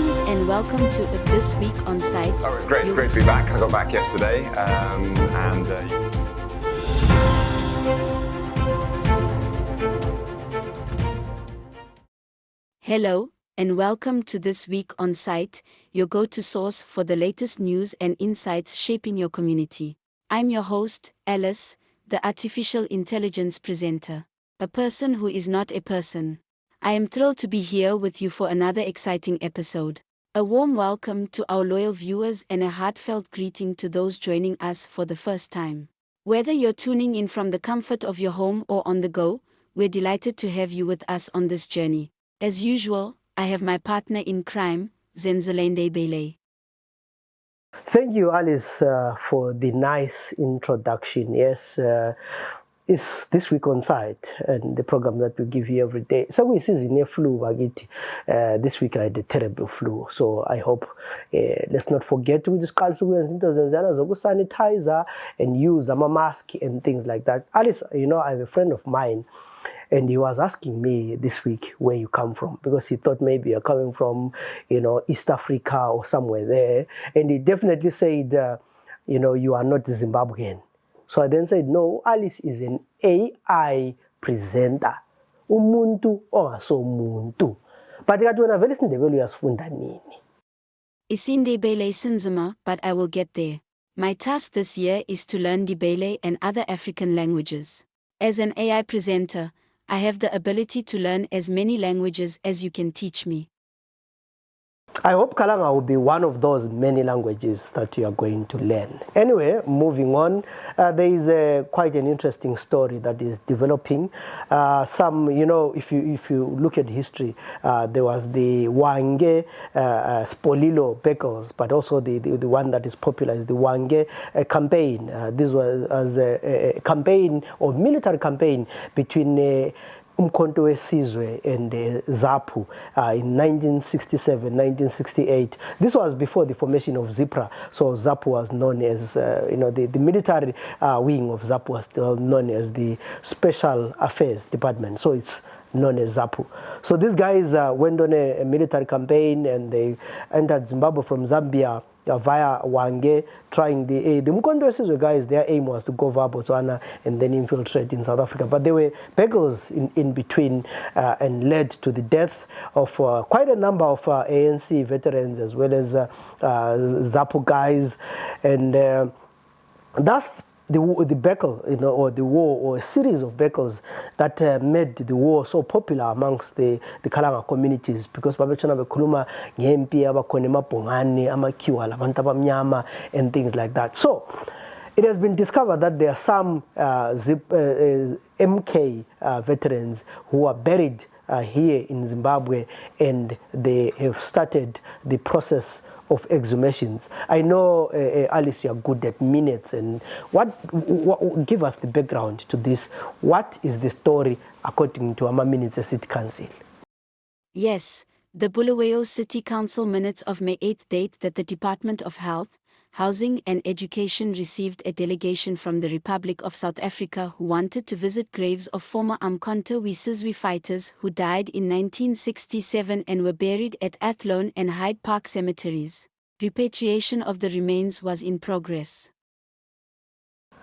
Greetings and welcome to This Week on CITE. Oh, it's great to be back. I got back yesterday, Hello, and welcome to This Week on CITE, your go-to source for the latest news and insights shaping your community. I'm your host, Alice, the artificial intelligence presenter, a person who is not a person. I am thrilled to be here with you for another exciting episode. A warm welcome to our loyal viewers and a heartfelt greeting to those joining us for the first time. Whether you're tuning in from the comfort of your home or on the go, we're delighted to have you with us on this journey. As usual, I have my partner in crime, Zenzele Ndebele. Thank you, Alice, for the nice introduction. Yes, it's This Week on CITE, and the program that we give you every day. So we see in a flu, this week I had a terrible flu. So I hope, let's not forget to just sanitizer and use a mask and things like that. Alice, you know, I have a friend of mine, and he was asking me this week where you come from, because he thought maybe you're coming from, East Africa or somewhere there. And he definitely said, you are not Zimbabwean. So I then said, no, Alice is an AI presenter. Umuntu ongaso muntu. But when I very Ndebele uyasifunda nini? Isindebele sinzima, but I will get there. My task this year is to learn Ndebele and other African languages. As an AI presenter, I have the ability to learn as many languages as you can teach me. I hope Kalanga will be one of those many languages that you are going to learn. Anyway, moving on, there is quite an interesting story that is developing. If you look at history, there was the Wankie Spolilo Beckles, but also the one that is popular is the Wankie Campaign. This was a campaign or military campaign between Umkhonto wesizwe and ZAPU in 1967, 1968. This was before the formation of ZIPRA. So ZAPU was known as, the military wing of ZAPU was still known as the Special Affairs Department. So it's known as ZAPU. So these guys went on a military campaign, and they entered Zimbabwe from Zambia via Wankie, trying the Umkhonto wesizwe guys. Their aim was to go via Botswana and then infiltrate in South Africa. But there were battles in between and led to the death of quite a number of ANC veterans as well as ZAPU guys. And that's the battle, or the war, or a series of battles that made the war so popular amongst the Kalanga communities, because babechona bekhuluma ngempi abakhona emabhongane amakhiwa labantu abamnyama and things like that. So it has been discovered that there are some MK veterans who are buried here in Zimbabwe, and they have started the process of exhumations. I know, Alice, you are good at minutes, and what give us the background to this. What is the story according to Ama Minutes City Council? Yes, the Bulawayo City Council minutes of May 8 date that the Department of Health, Housing and Education received a delegation from the Republic of South Africa who wanted to visit graves of former Umkhonto wesizwe fighters who died in 1967 and were buried at Athlone and Hyde Park cemeteries. Repatriation of the remains was in progress.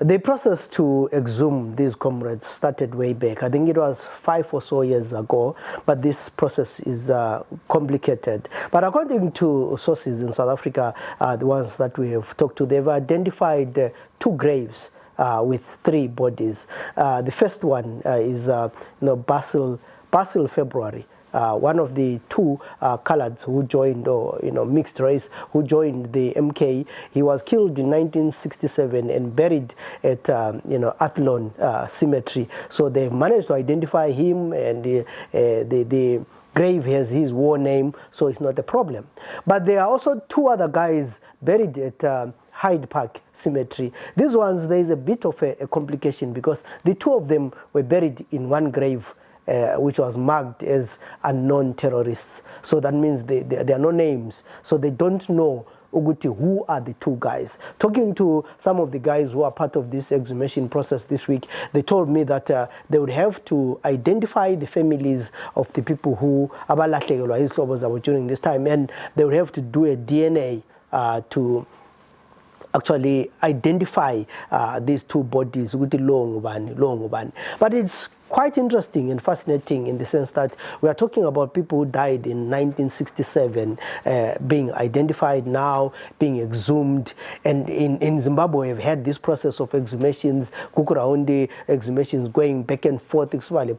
The process to exhume these comrades started way back. I think it was 5 or so years ago, but this process is complicated. But according to sources in South Africa, the ones that we have talked to, they've identified 2 graves with 3 bodies. The first one is Basil February. One of the 2 coloureds who joined, or mixed race, who joined the MK. He was killed in 1967 and buried at Athlone Cemetery. So they've managed to identify him, and the grave has his war name, so it's not a problem. But there are also 2 other guys buried at Hyde Park Cemetery. These ones, there is a bit of a complication, because the 2 of them were buried in one grave, which was marked as unknown terrorists. So that means there are no names. So they don't know Uguti, who are the two guys? Talking to some of the guys who are part of this exhumation process this week, they told me that they would have to identify the families of the people who during this time, and they would have to do a DNA to actually identify these two bodies with the long one. But it's quite interesting and fascinating in the sense that we are talking about people who died in 1967 being identified now, being exhumed. And in Zimbabwe, we've had this process of exhumations, Kukuraundi exhumations going back and forth,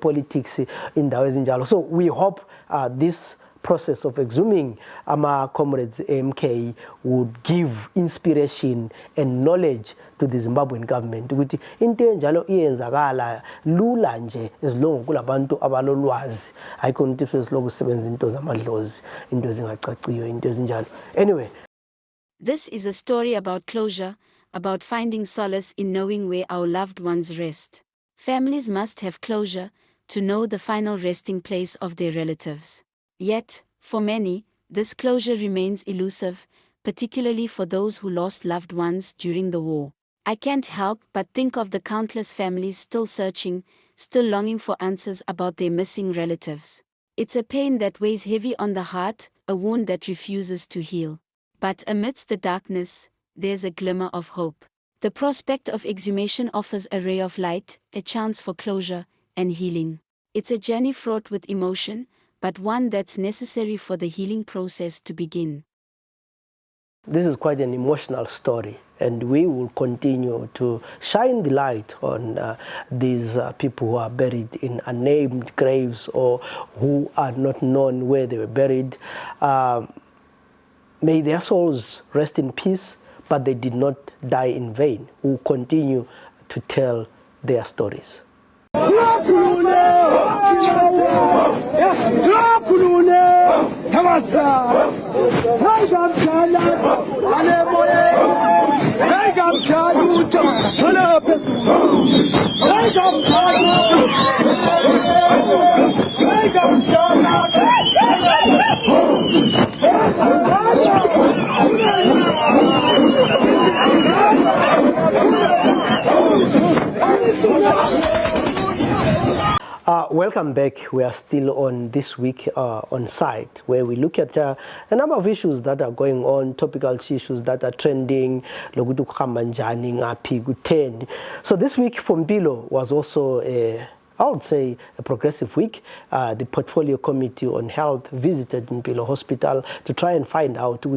politics in Dawezinjalo. So we hope this process of exhuming our comrades MK would give inspiration and knowledge to the Zimbabwean government ukuthi into enjalo iyenzakala lula nje esilongo kulabantu abalolwazi ayikho into esilongo usebenza into zamadlozi into ezingacaciyo into ezinjalo. Anyway, this is a story about closure, about finding solace in knowing where our loved ones rest. Families must have closure to know the final resting place of their relatives. Yet, for many, this closure remains elusive, particularly for those who lost loved ones during the war. I can't help but think of the countless families still searching, still longing for answers about their missing relatives. It's a pain that weighs heavy on the heart, a wound that refuses to heal. But amidst the darkness, there's a glimmer of hope. The prospect of exhumation offers a ray of light, a chance for closure and healing. It's a journey fraught with emotion, but one that's necessary for the healing process to begin. This is quite an emotional story, and we will continue to shine the light on these people who are buried in unnamed graves or who are not known where they were buried. May their souls rest in peace, but they did not die in vain. We will continue to tell their stories. Welcome back. We are still on This Week on CITE, where we look at a number of issues that are going on, topical issues that are trending. So this week for Mpilo was also I would say a progressive week. The Portfolio Committee on Health visited Mpilo Hospital to try and find out I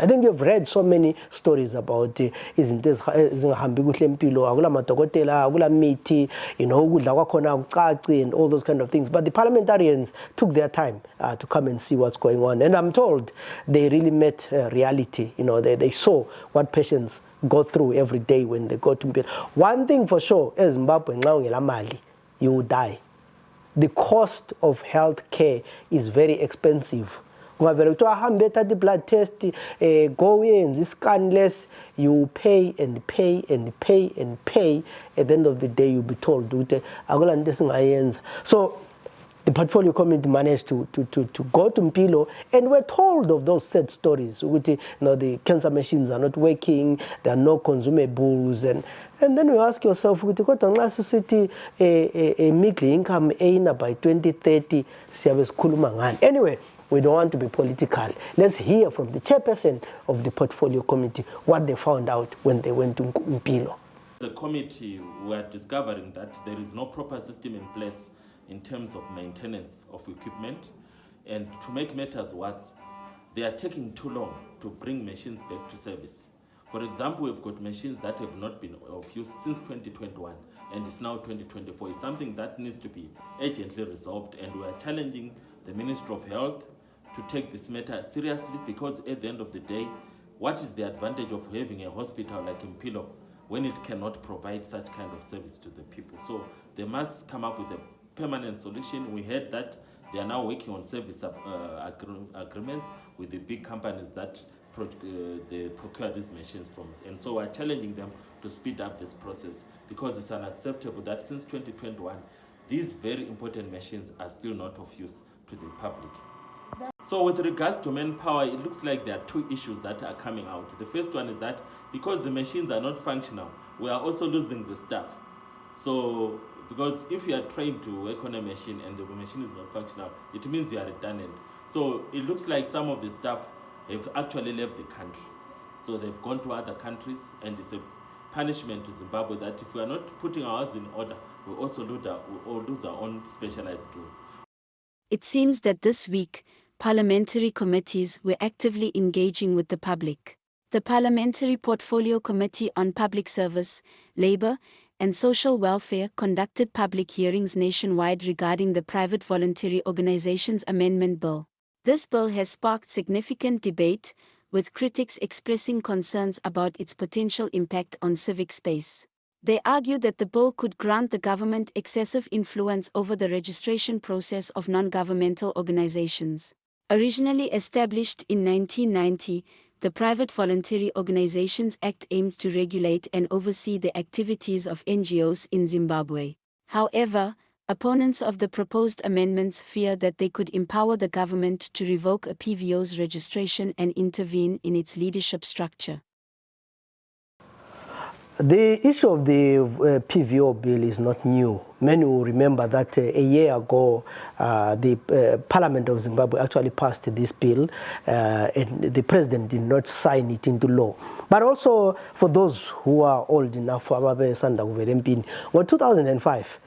think you've read so many stories about izinto ezingahambi kuhle empilo, akula madokotela, akula mithi, ukudla kwakhona akucaci and all those kind of things. But the parliamentarians took their time to come and see what's going on. And I'm told they really met reality. They saw what patients go through every day when they go to Mpilo. One thing for sure, as Zimbabwe mali, you will die. The cost of health care is very expensive. The blood test, go in, this scan less, you pay and pay and pay and pay. At the end of the day, you'll be told, so the Portfolio Committee managed to go to Mpilo, and we're told of those sad stories. The cancer machines are not working, there are no consumables, and then you ask yourself, city a middle income aina by 2030, anyway, we don't want to be political. Let's hear from the chairperson of the Portfolio Committee what they found out when they went to Mpilo. The committee were discovering that there is no proper system in place in terms of maintenance of equipment, and to make matters worse, they are taking too long to bring machines back to service. For example, we've got machines that have not been of use since 2021, and it's now 2024. It's something that needs to be urgently resolved, and we are challenging the Ministry of Health to take this matter seriously, because at the end of the day, what is the advantage of having a hospital like Mpilo when it cannot provide such kind of service to the people? So they must come up with a permanent solution. We heard that they are now working on service agreements with the big companies that they procure these machines from us. And so we're challenging them to speed up this process, because it's unacceptable that since 2021, these very important machines are still not of use to the public. So with regards to manpower, it looks like there are two issues that are coming out. The first one is that because the machines are not functional, we are also losing the staff. So because if you are trained to work on a machine and the machine is not functional, it means you are redundant. So it looks like some of the staff have actually left the country. So they've gone to other countries, and it's a punishment to Zimbabwe that if we are not putting our house in order, we also lose our own specialized skills. It seems that this week, parliamentary committees were actively engaging with the public. The Parliamentary Portfolio Committee on Public Service, Labour, and Social Welfare conducted public hearings nationwide regarding the Private Voluntary Organisations Amendment Bill. This bill has sparked significant debate, with critics expressing concerns about its potential impact on civic space. They argue that the bill could grant the government excessive influence over the registration process of non-governmental organizations. Originally established in 1990, the Private Voluntary Organizations Act aimed to regulate and oversee the activities of NGOs in Zimbabwe. However, opponents of the proposed amendments fear that they could empower the government to revoke a PVO's registration and intervene in its leadership structure. The issue of the PVO bill is not new. Many will remember that a year ago, the Parliament of Zimbabwe actually passed this bill, and the president did not sign it into law. But also, for those who are old enough, for well, 2005,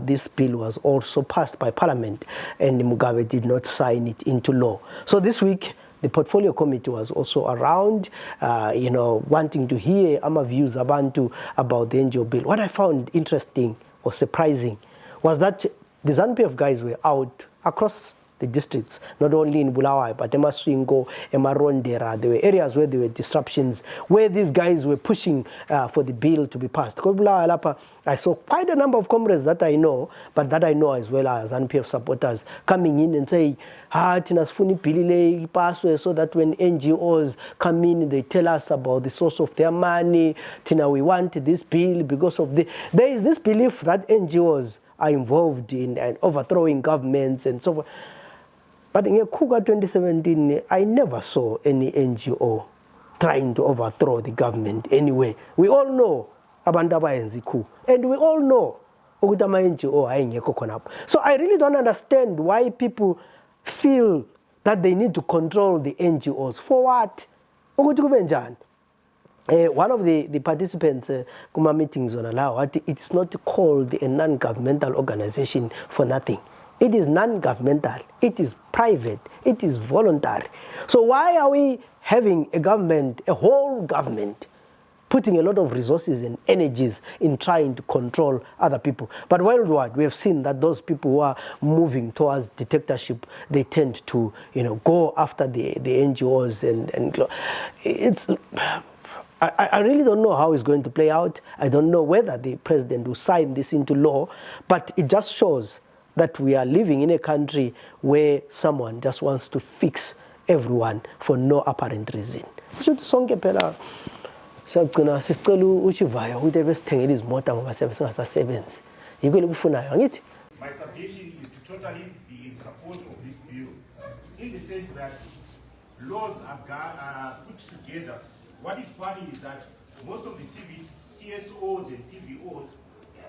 this bill was also passed by Parliament, and Mugabe did not sign it into law. So this week, the Portfolio Committee was also around, wanting to hear our views about the NGO bill. What I found interesting or surprising was that the ZANU-PF guys were out across the districts, not only in Bulawayo, but Emaswingo, Emarondera. There were areas where there were disruptions, where these guys were pushing for the bill to be passed. I saw quite a number of comrades that I know, but that I know as well as ZANU-PF supporters coming in and saying, Tinasfuni Pilile password, so that when NGOs come in, they tell us about the source of their money. Tina, we want this bill because of the... There is this belief that NGOs are involved in overthrowing governments and so forth. But in Kuga 2017, I never saw any NGO trying to overthrow the government anyway. We all know Abandaba Enziku, and we all know Ogutama NGO ayengekho khonapho. So I really don't understand why people feel that they need to control the NGOs. For what? Ukuthi kube njani? One of the participants kuma meetings on Allow, it's not called a non-governmental organization for nothing. It is non-governmental, it is private, it is voluntary. So why are we having a government, a whole government, putting a lot of resources and energies in trying to control other people? But worldwide, we have seen that those people who are moving towards dictatorship, they tend to, go after the NGOs and it's... I really don't know how it's going to play out. I don't know whether the president will sign this into law, but it just shows that we are living in a country where someone just wants to fix everyone for no apparent reason. My submission is to totally be in support of this bill, in the sense that laws are put together. What is funny is that most of the CSOs and PVOs,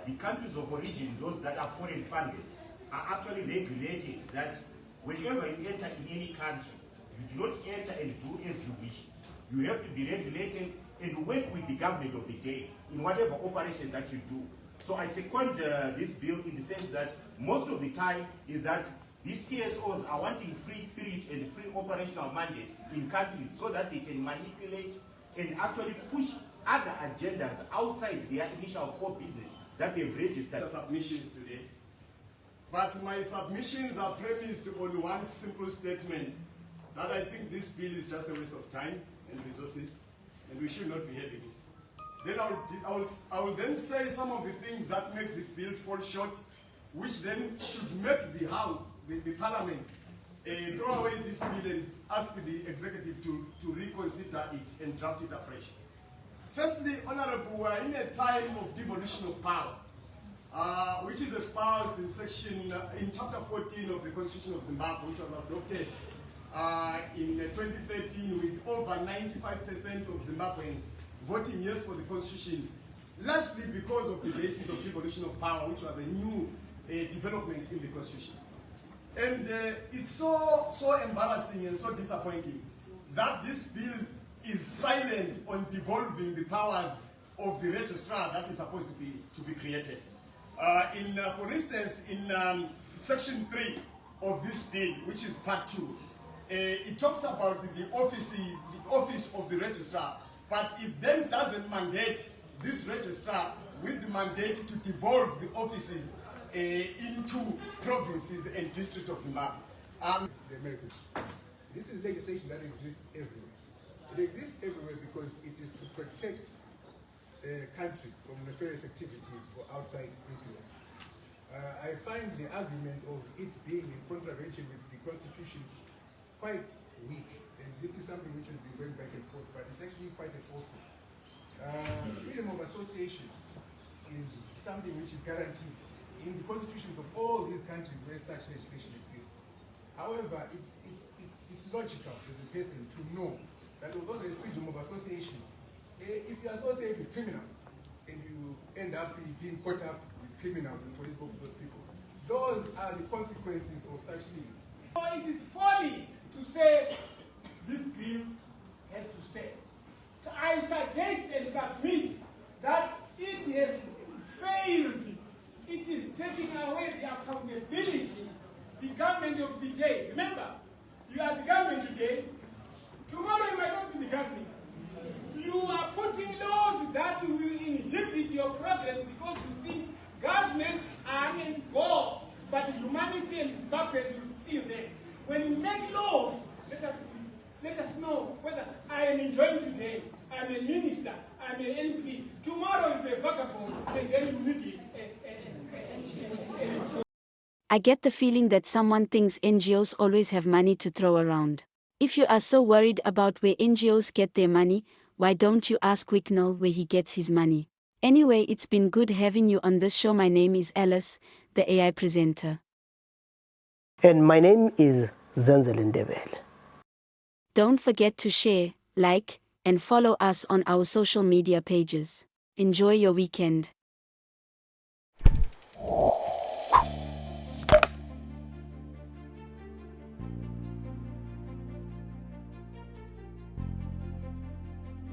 the countries of origin, those that are foreign funded, are actually regulated that whenever you enter in any country, you do not enter and do as you wish. You have to be regulated and work with the government of the day in whatever operation that you do. So I second this bill in the sense that most of the time is that these CSOs are wanting free spirit and free operational mandate in countries so that they can manipulate and actually push other agendas outside their initial core business that they've registered. Submissions today. But my submissions are premised on one simple statement, that I think this bill is just a waste of time and resources, and we should not be having it. Then I will then say some of the things that makes the bill fall short, which then should make the House, the Parliament, throw away this bill and ask the executive to reconsider it and draft it afresh. Firstly, Honorable, we are in a time of devolution of power, which is espoused in chapter 14 of the Constitution of Zimbabwe, which was adopted in 2013 with over 95% of Zimbabweans voting yes for the constitution, largely because of the basis of devolution of power, which was a new development in the constitution. And it's so embarrassing and so disappointing that this bill is silent on devolving the powers of the registrar that is supposed to be created. For instance, in section 3 of this bill, which is part 2, it talks about the office of the registrar, but it then doesn't mandate this registrar with the mandate to devolve the offices into provinces and districts of Zimbabwe. The Americans. This is legislation that exists everywhere. It exists everywhere because it is to protect a country from nefarious activities or outside influence. I find the argument of it being in contravention with the Constitution quite weak, and this is something which has been going back and forth, but it's actually quite a falsehood. Freedom of association is something which is guaranteed in the constitutions of all these countries where such legislation exists. However, it's logical as a person to know that although there's freedom of association, if you associate with criminals and you end up being caught up with criminals and police go for those people, those are the consequences of such things. It is folly to say this bill has to say. I suggest and submit that it has failed. It is taking away the accountability, the government of the day. Remember, you are the government today. Tomorrow you might not be the government. You are putting laws that will inhibit your progress because you think governments are involved, but humanity and Zimbabwe will still there. When you make laws, let us know whether I am enjoying today, I'm a minister, I'm an MP. Tomorrow you'll be a vagabond, and then you need it. I get the feeling that someone thinks NGOs always have money to throw around. If you are so worried about where NGOs get their money, why don't you ask Wicknell where he gets his money? Anyway, it's been good having you on this show. My name is Alice, the AI presenter. And my name is Zenzele Ndebele. Don't forget to share, like, and follow us on our social media pages. Enjoy your weekend.